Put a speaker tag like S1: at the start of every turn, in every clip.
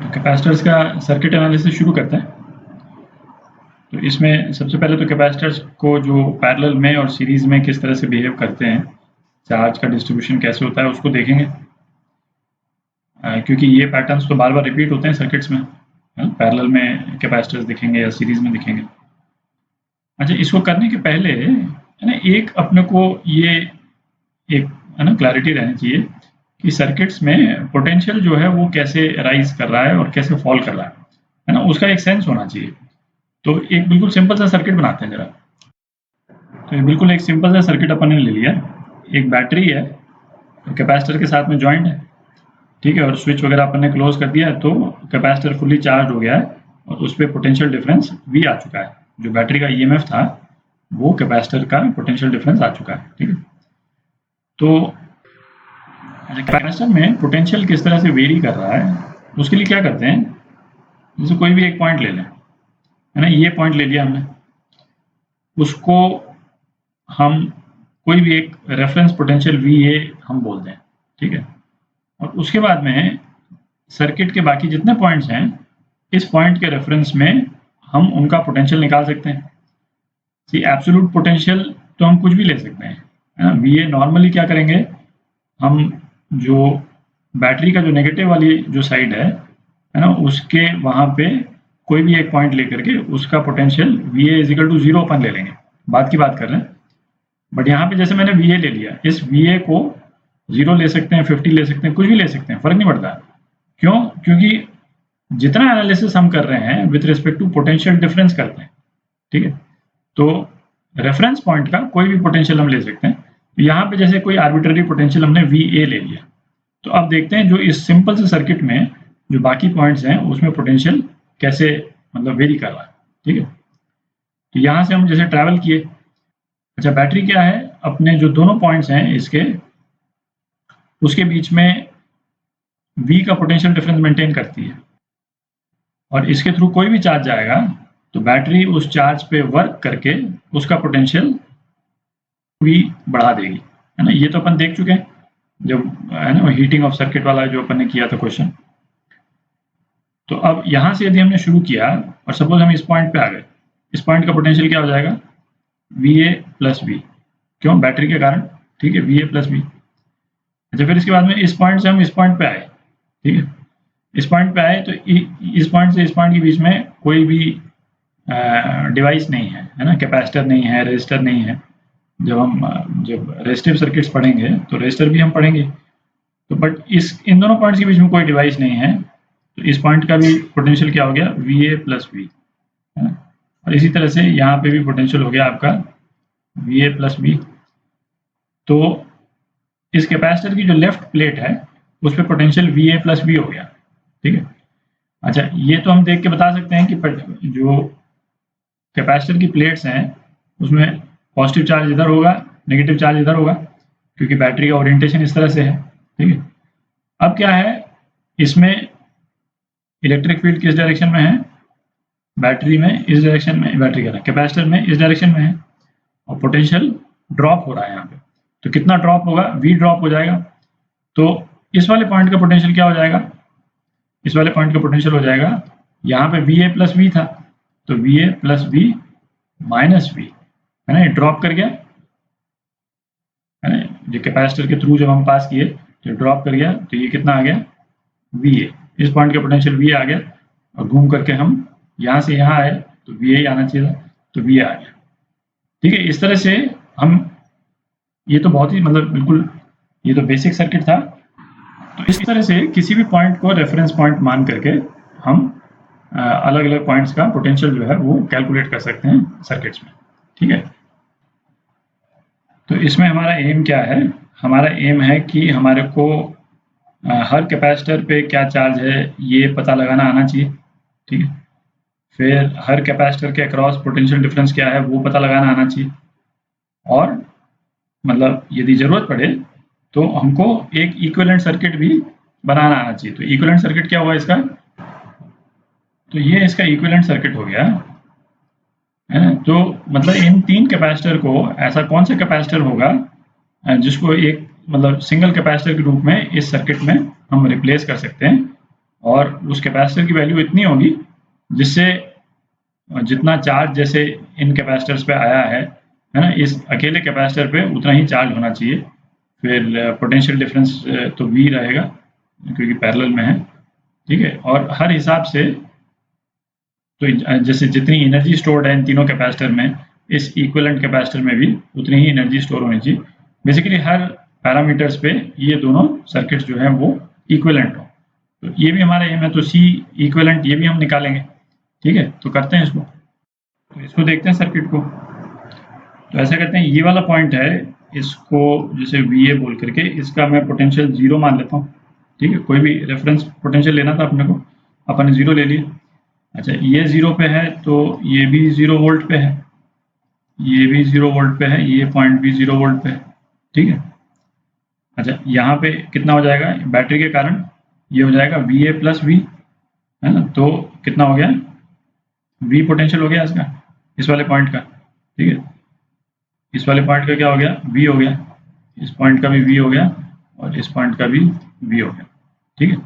S1: Capacitors का circuit analysis शुरू करते हैं। तो इसमें सबसे पहले तो कैपेसिटर्स को जो पैरेलल में और सीरीज में किस तरह से बिहेव करते हैं, चार्ज का डिस्ट्रीब्यूशन कैसे होता है उसको देखेंगे, क्योंकि ये पैटर्न्स तो बार बार रिपीट होते हैं सर्किट्स में। पैरेलल में कैपेसिटर्स दिखेंगे या सीरीज में दिखेंगे। अच्छा, इसको करने के पहले है ना, एक अपने को ये एक है ना क्लैरिटी रहनी चाहिए कि सर्किट्स में पोटेंशियल जो है वो कैसे राइज कर रहा है और कैसे फॉल कर रहा है ना, उसका एक सेंस होना चाहिए। तो एक बिल्कुल सिंपल सा सर्किट बनाते हैं जरा। तो ये बिल्कुल एक सिंपल सा सर्किट अपन ने ले लिया। एक बैटरी है, कैपेसिटर के साथ में जॉइंट है, ठीक है, और स्विच वगैरह अपन ने क्लोज कर दिया है, तो कैपेसिटर फुली चार्ज हो गया है और उस पर पोटेंशियल डिफरेंस V आ चुका है। जो बैटरी का EMF था वो कैपेसिटर का पोटेंशियल डिफरेंस आ चुका है, ठीक है। तो कैपेसिटर में पोटेंशियल किस तरह से वेरी कर रहा है, उसके लिए क्या करते हैं, जैसे कोई भी एक पॉइंट ले लें, है ना, ये पॉइंट ले लिया हमने, उसको हम कोई भी एक रेफरेंस पोटेंशियल VA हम बोल दें, ठीक है। और उसके बाद में सर्किट के बाकी जितने पॉइंट्स हैं, इस पॉइंट के रेफरेंस में हम उनका पोटेंशियल निकाल सकते हैं। सी एब्सोल्यूट पोटेंशियल तो हम कुछ भी ले सकते हैं, है ना। VA नॉर्मली क्या करेंगे, हम जो बैटरी का जो नेगेटिव वाली जो साइड है ना, उसके वहाँ पे कोई भी एक पॉइंट लेकर के उसका potential VA is equal to 0 अपन ले लेंगे, बात की बात कर रहे हैं। बट यहाँ पे जैसे मैंने VA ले लिया, इस VA को 0 ले सकते हैं, 50 ले सकते हैं, कुछ भी ले सकते हैं, फर्क नहीं पड़ता। क्यों? क्योंकि जितना एनालिसिस हम कर रहे हैं with respect to potential difference करते हैं, ठीक है। तो रेफरेंस पॉइंट का कोई भी पोटेंशियल हम ले सकते हैं। यहाँ पे जैसे कोई आर्बिट्ररी पोटेंशियल हमने VA ले लिया, तो अब देखते हैं जो इस सिंपल से सर्किट में जो बाकी पॉइंट्स हैं उसमें पोटेंशियल कैसे मतलब वेरी कर रहा है, ठीक है। तो यहाँ से हम जैसे ट्रैवल किए, अच्छा बैटरी क्या है, अपने जो दोनों पॉइंट्स हैं इसके, उसके बीच में V का पोटेंशियल डिफरेंस मेंटेन करती है, और इसके थ्रू कोई भी चार्ज जाएगा तो बैटरी उस चार्ज पे वर्क करके उसका पोटेंशियल V बढ़ा देगी, है ना। ये तो अपन देख चुके हैं जब, है ना, हीटिंग ऑफ सर्किट वाला जो अपन ने किया था क्वेश्चन। तो अब यहाँ से यदि हमने शुरू किया और सपोज हम इस पॉइंट पे आ गए, इस पॉइंट का पोटेंशियल क्या हो जाएगा, VA प्लस V, क्यों, बैटरी के कारण, ठीक है, VA प्लस V। अच्छा, फिर इसके बाद में इस पॉइंट से हम इस पॉइंट पे आए, ठीक है, इस पॉइंट पे आए, तो इस पॉइंट से इस पॉइंट के बीच में कोई भी डिवाइस नहीं है ना, कैपेसिटर नहीं है, रेजिस्टर नहीं है। जब रेजिस्टिव सर्किट्स पढ़ेंगे तो रेजिस्टर भी हम पढ़ेंगे, तो बट इन दोनों पॉइंट्स के बीच में कोई डिवाइस नहीं है, तो इस पॉइंट का भी पोटेंशियल क्या हो गया, VA प्लस V, है ना। और इसी तरह से यहाँ पे भी पोटेंशियल हो गया आपका VA प्लस V। तो इस कैपेसिटर की जो लेफ्ट प्लेट है उस पर पोटेंशियल VA प्लस V हो गया, ठीक है। अच्छा, ये तो हम देख के बता सकते हैं कि जो कैपेसिटर की प्लेट्स हैं उसमें पॉजिटिव चार्ज इधर होगा, नेगेटिव चार्ज इधर होगा, क्योंकि बैटरी का ओरिएंटेशन इस तरह से है, ठीक है। अब क्या है, इसमें इलेक्ट्रिक फील्ड किस डायरेक्शन में है, बैटरी में इस डायरेक्शन में, बैटरी का कैपेसिटर में इस डायरेक्शन में है, और पोटेंशियल ड्रॉप हो रहा है यहाँ पे। तो कितना ड्रॉप होगा, V ड्रॉप हो जाएगा। तो इस वाले पॉइंट का पोटेंशियल क्या हो जाएगा, इस वाले पॉइंट का पोटेंशियल हो जाएगा, यहाँ पे VA प्लस V था, तो VA plus V minus V, है ना, ये ड्रॉप कर गया, है ना, जो कैपेसिटर के थ्रू जब हम पास किए तो ड्रॉप कर गया, तो ये कितना आ गया, VA, इस पॉइंट का पोटेंशियल VA आ गया, और घूम करके हम यहाँ से यहाँ आए तो VA आना चाहिए था, तो VA आ गया, ठीक है। इस तरह से हम, ये तो बहुत ही मतलब बिल्कुल ये तो बेसिक सर्किट था। तो इस तरह से किसी भी पॉइंट को रेफरेंस पॉइंट मान करके हम अलग अलग पॉइंट्स का पोटेंशियल जो है वो कैलकुलेट कर सकते हैं सर्किट्स में, ठीक है। तो इसमें हमारा एम क्या है, हमारा एम है कि हमारे को हर कैपेसिटर पे क्या चार्ज है ये पता लगाना आना चाहिए, ठीक है। फिर हर कैपेसिटर के अक्रॉस पोटेंशियल डिफरेंस क्या है वो पता लगाना आना चाहिए, और मतलब यदि जरूरत पड़े तो हमको एक इक्विवेलेंट सर्किट भी बनाना आना चाहिए। तो इक्विवेलेंट सर्किट क्या हुआ इसका, तो ये इसका इक्विवेलेंट सर्किट हो गया, है ना। तो मतलब इन तीन कैपेसिटर को, ऐसा कौन सा कैपेसिटर होगा जिसको एक मतलब सिंगल कैपेसिटर के रूप में इस सर्किट में हम रिप्लेस कर सकते हैं, और उस कैपेसिटर की वैल्यू इतनी होगी जिससे जितना चार्ज जैसे इन कैपेसिटर्स पे आया है ना, इस अकेले कैपेसिटर पे उतना ही चार्ज होना चाहिए। फिर पोटेंशियल डिफरेंस तो V रहेगा क्योंकि पैरेलल में है, ठीक है। और हर हिसाब से तो जैसे जितनी एनर्जी स्टोर्ड है इन तीनों कैपेसिटर में, इस इक्विवेलेंट कैपेसिटर में भी उतनी ही एनर्जी स्टोर होनी चाहिए। बेसिकली हर पैरामीटर्स पे ये दोनों सर्किट्स जो हैं वो इक्विवेलेंट हो। तो ये भी हमारा एम है, तो C इक्विवेलेंट ये भी हम निकालेंगे, ठीक है। तो करते हैं इसको, तो इसको देखते हैं सर्किट को। तो ऐसा करते हैं, ये वाला पॉइंट है, इसको जैसे VA बोल करके इसका मैं पोटेंशियल 0 मान लेता हूँ, ठीक है। कोई भी रेफरेंस पोटेंशियल लेना था अपने को, अपन ने 0 ले लिया। अच्छा, ये 0 पे है तो ये भी 0 वोल्ट पे है, ये भी 0 वोल्ट पे है, ये पॉइंट भी 0 वोल्ट पे है, ठीक है। अच्छा, यहाँ पे कितना हो जाएगा बैटरी के कारण, ये हो जाएगा VA प्लस V, है ना। तो कितना हो गया, V पोटेंशियल हो गया इसका, इस वाले पॉइंट का, ठीक है। इस वाले पॉइंट का क्या हो गया, V हो गया, इस पॉइंट का भी V हो गया और इस पॉइंट का भी V हो गया, ठीक है।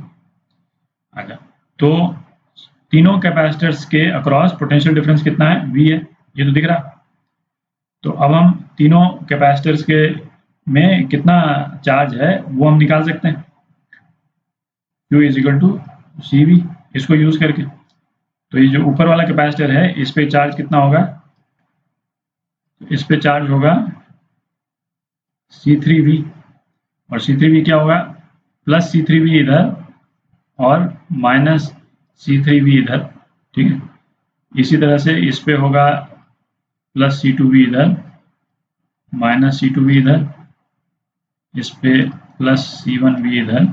S1: अच्छा, तो तीनों कैपेसिटर्स के अक्रॉस पोटेंशियल डिफरेंस कितना है, V है, ये तो दिख रहा। तो अब हम तीनों कैपेसिटर्स के में कितना चार्ज है वो हम निकाल सकते हैं, Q is equal to CV, इसको यूज करके। तो ये जो ऊपर वाला कैपेसिटर है इस पे चार्ज कितना होगा, इस पे चार्ज होगा C3V, और C3V क्या होगा, प्लस C3V इधर और माइनस C3V इधर, ठीक है। इसी तरह से इस पे होगा प्लस C2V इधर, माइनस C2V इधर, इस पे प्लस C1V इधर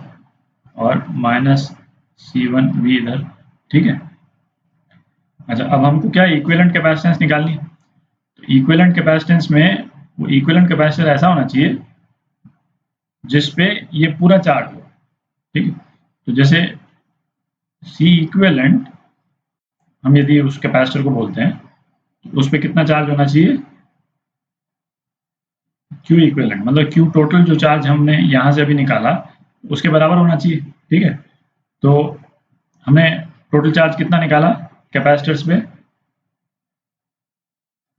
S1: और माइनस C1V इधर, ठीक है। अच्छा, अब हमको क्या इक्विवेलेंट कैपेसिटेंस निकालनी है। तो इक्विवेलेंट कैपेसिटेंस में वो इक्विवेलेंट कैपेसिटर ऐसा होना चाहिए जिस पे ये पूरा चार्ज हो, ठीक है। तो जैसे C इक्विवेलेंट हम यदि उस कैपेसिटर को बोलते हैं तो उस पे कितना चार्ज होना चाहिए, Q इक्विवेलेंट, मतलब Q टोटल जो चार्ज हमने यहाँ से अभी निकाला उसके बराबर होना चाहिए, ठीक है। तो हमने टोटल चार्ज कितना निकाला कैपेसिटर्स पे,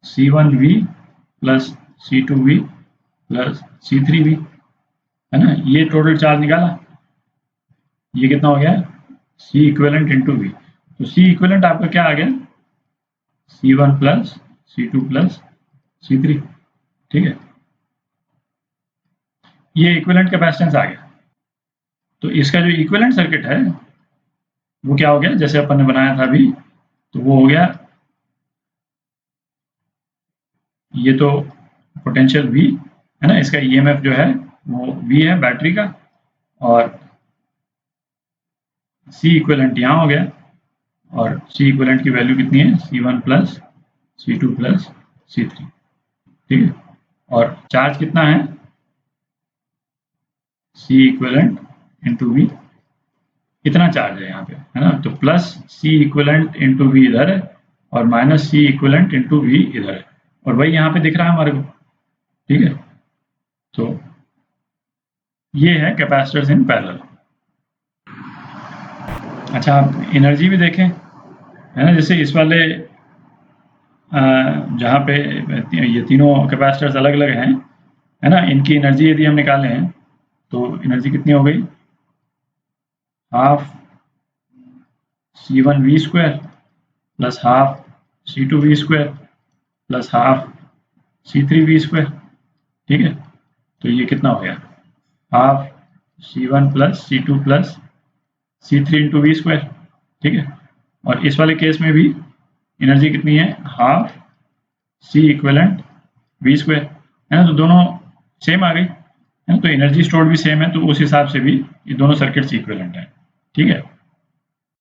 S1: C1V plus C2V plus C3V, है ना। ये टोटल चार्ज निकाला, ये कितना हो गया, C इक्विवेलेंट इंटू V। तो C इक्विवेलेंट आपका क्या आ गया, C1 plus C2 plus C3, ठीक है। ये इक्विवेलेंट कैपेसिटेंस आ गया। तो इसका जो इक्विवेलेंट सर्किट है वो क्या हो गया, जैसे अपन ने बनाया था अभी, तो वो हो गया, ये तो पोटेंशियल V है ना, इसका EMF जो है वो V है बैटरी का, और C इक्विवेलेंट यहाँ हो गया, और C इक्विवेलेंट की वैल्यू कितनी है, C1 plus C2 plus C3, ठीक है। और चार्ज कितना है, C इक्विवेलेंट इंटू V, इतना चार्ज है यहाँ पे, है ना। तो plus C equivalent into V इधर है और minus C equivalent into V इधर है, और वही यहाँ पे दिख रहा है हमारे को, ठीक है। तो ये है कैपेसिटर्स इन पैरेलल। अच्छा, आप एनर्जी भी देखें, है ना। जैसे इस वाले जहाँ पे ये तीनों कैपेसिटर्स अलग अलग हैं, है ना, इनकी एनर्जी यदि हम निकालें हैं तो एनर्जी कितनी हो गई, half C1V square plus half C2V square plus half C3V square, ठीक है। तो ये कितना हो गया, half C1 plus C2 plus C3 into V square, ठीक है। और इस वाले केस में भी एनर्जी कितनी है, half C equivalent V square, है ना। तो दोनों सेम आ गई, है ना। तो एनर्जी स्टोर्ड भी सेम है, तो उस हिसाब से भी ये दोनों सर्किट्स इक्विवेलेंट है, ठीक है।